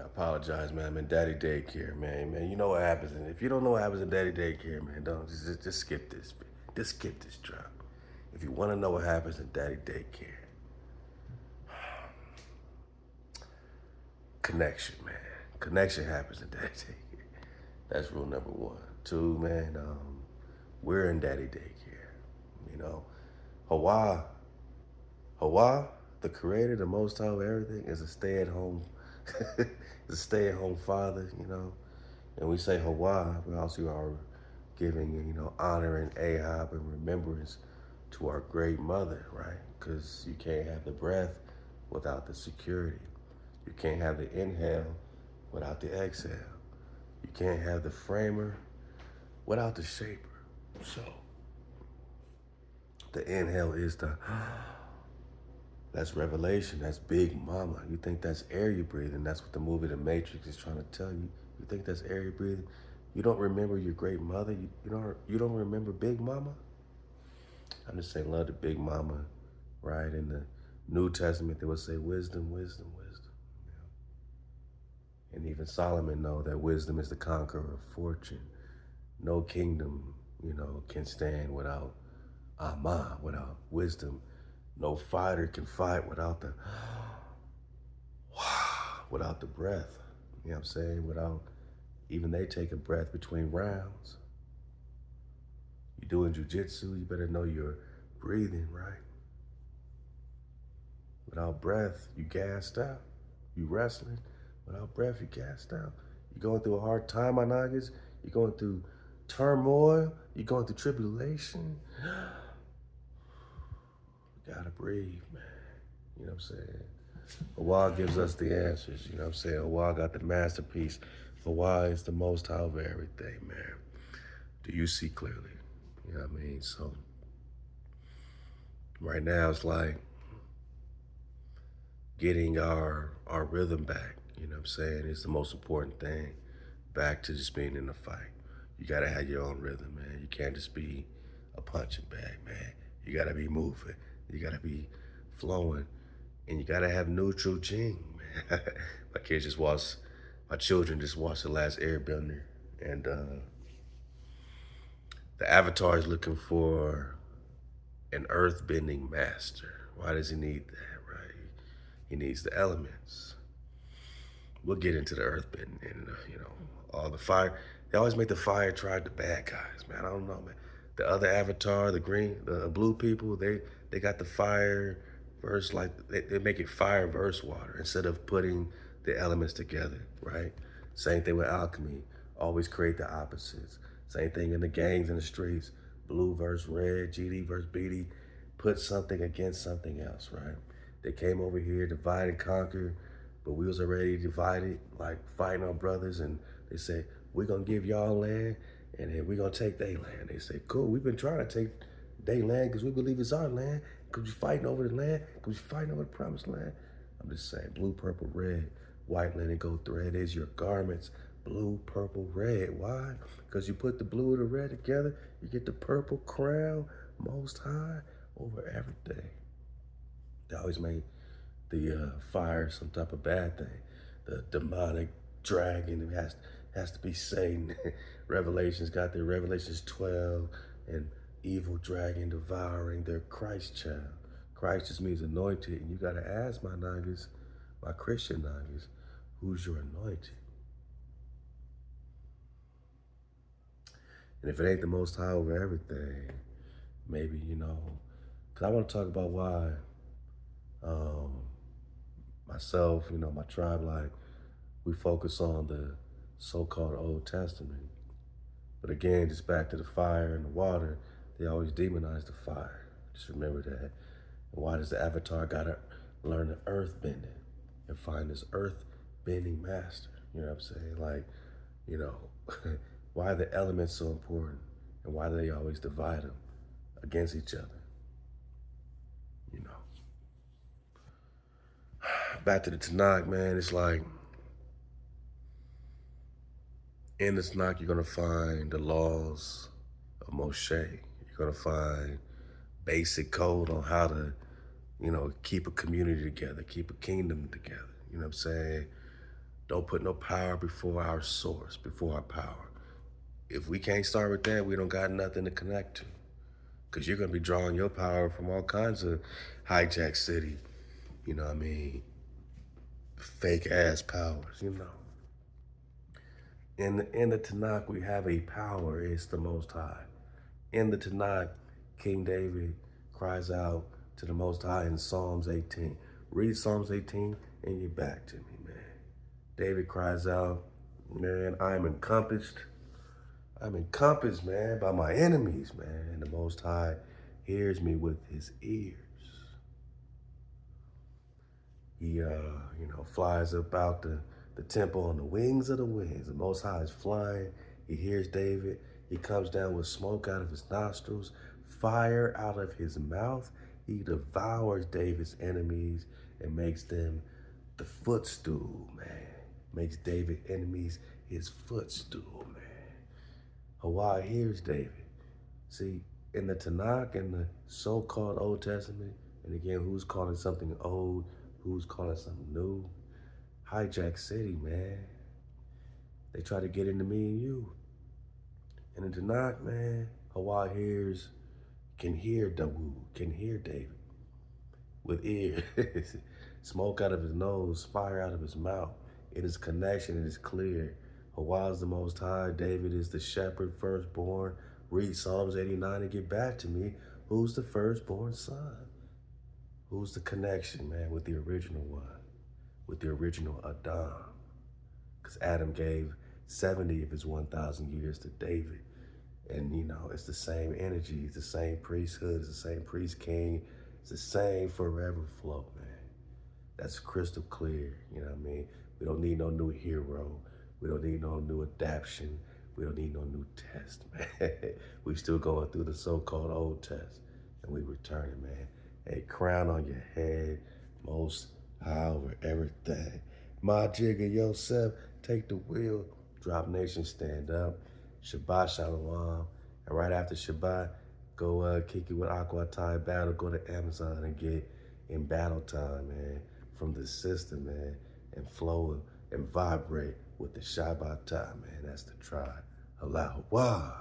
I apologize, man. I'm in daddy daycare, man. Man, you know what happens. And if you don't know what happens in daddy daycare, man, don't just skip this. Just skip this drop. If you want to know what happens in daddy daycare, connection, man. Connection happens in daddy daycare. That's rule number one. Two, man, we're in daddy daycare. You know, HaWah, HaWah, the creator, the most high of everything, is a stay-at-home, is a stay-at-home father, you know. And we say HaWah, we also are giving, honor and ahab and remembrance to our great mother, right? Because you can't have the breath without the security. You can't have the inhale without the exhale. You can't have the framer without the shaper. So the inhale is that's revelation. That's Big Mama. You think that's air you breathe, and that's what the movie The Matrix is trying to tell you. You think that's air you breathe. You don't remember your great mother. You don't remember Big Mama. I'm just saying, love the Big Mama, right? In the New Testament, they would say wisdom, wisdom, wisdom. And even Solomon know that wisdom is the conqueror of fortune. No kingdom, can stand without Ama, without wisdom. No fighter can fight without the without the breath. You know what I'm saying? Without even they take a breath between rounds. You doing jujitsu, you better know you're breathing, right? Without breath, you gassed out. You wrestling. Without breath, you gassed out. You going through a hard time, my niggas. You going through turmoil. You going through tribulation. You gotta breathe, man. You know what I'm saying? HaWah gives us the answers. You know what I'm saying? HaWah got the masterpiece. HaWah is the most high of everything, man. Do you see clearly? You know what I mean? So right now it's like getting our rhythm back. You know what I'm saying? It's the most important thing. Back to just being in the fight. You gotta have your own rhythm, man. You can't just be a punching bag, man. You gotta be moving. You gotta be flowing. And you gotta have neutral gene, man. My children just watched The Last Airbender. And the Avatar is looking for an earth-bending master. Why does he need that, right? He needs the elements. We'll get into the earthbending and, all the fire. They always make the fire tribe the bad guys, man. I don't know, man. The other Avatar, the blue people, they got the fire verse, like they make it fire verse water instead of putting the elements together, right? Same thing with alchemy. Always create the opposites. Same thing in the gangs in the streets. Blue versus red, GD versus BD. Put something against something else, right? They came over here, divide and conquer, but we was already divided, like fighting our brothers, and they say, we're gonna give y'all land, and then we're gonna take their land. They say, cool, we've been trying to take their land because we believe it's our land, because we're fighting over the land, because we're fighting over the promised land. I'm just saying, blue, purple, red, white linen, gold thread is your garments. Blue, purple, red. Why? Because you put the blue and the red together, you get the purple crown, most high, over everything. They always make the fire some type of bad thing. The demonic dragon has to be Satan. Revelations got their Revelations 12 and evil dragon devouring their Christ child. Christ just means anointed, and you gotta ask my niggas, my Christian niggas, who's your anointed? And if it ain't the most high over everything, maybe, because I want to talk about why myself, my tribe, like, we focus on the so-called Old Testament. But again, just back to the fire and the water, they always demonize the fire. Just remember that. And why does the Avatar gotta learn the earth bending and find this earth bending master? You know what I'm saying? Like, why are the elements so important? And why do they always divide them against each other? Back to the Tanakh, man, it's like, in the Tanakh, you're gonna find the laws of Moshe. You're gonna find basic code on how to, keep a community together, keep a kingdom together. You know what I'm saying? Don't put no power before our source, before our power. If we can't start with that, we don't got nothing to connect to. Because you're going to be drawing your power from all kinds of hijack city, you know what I mean, fake ass powers, you know. In the Tanakh, we have a power, it's the Most High. In the Tanakh, King David cries out to the Most High in Psalms 18. Read Psalms 18 and you're back to me, man. David cries out, man, I'm encompassed, man, by my enemies, man. And the Most High hears me with his ears. He, flies about the temple on the wings of the winds. The Most High is flying. He hears David. He comes down with smoke out of his nostrils, fire out of his mouth. He devours David's enemies and makes them the footstool, man. Makes David's enemies his footstool, man. HaWah hears David. See, in the Tanakh and the so-called Old Testament, and again, who's calling something old, who's calling something new? Hijack City, man. They try to get into me and you. In the Tanakh, man, HaWah can hear David with ears. Smoke out of his nose, fire out of his mouth. It is connection, it is clear. HaWah is the Most High, David is the shepherd, firstborn. Read Psalms 89 and get back to me. Who's the firstborn son? Who's the connection, man, with the original one? With the original Adam? Because Adam gave 70 of his 1,000 years to David. And, it's the same energy. It's the same priesthood. It's the same priest king. It's the same forever flow, man. That's crystal clear, you know what I mean? We don't need no new hero. We don't need no new adaptation. We don't need no new test, man. We still going through the so-called old test. And we returning, man. A crown on your head, Most High over everything. My jigger yourself, take the wheel. Drop Nation, stand up. Shabbat Shalawam. And right after Shabbat, go kick it with Aqua Time Battle. Go to Amazon and get In Battle Time, man. From the system, man. And flow and vibrate with the Shabbat time, man. That's the tribe. Halal HaWah.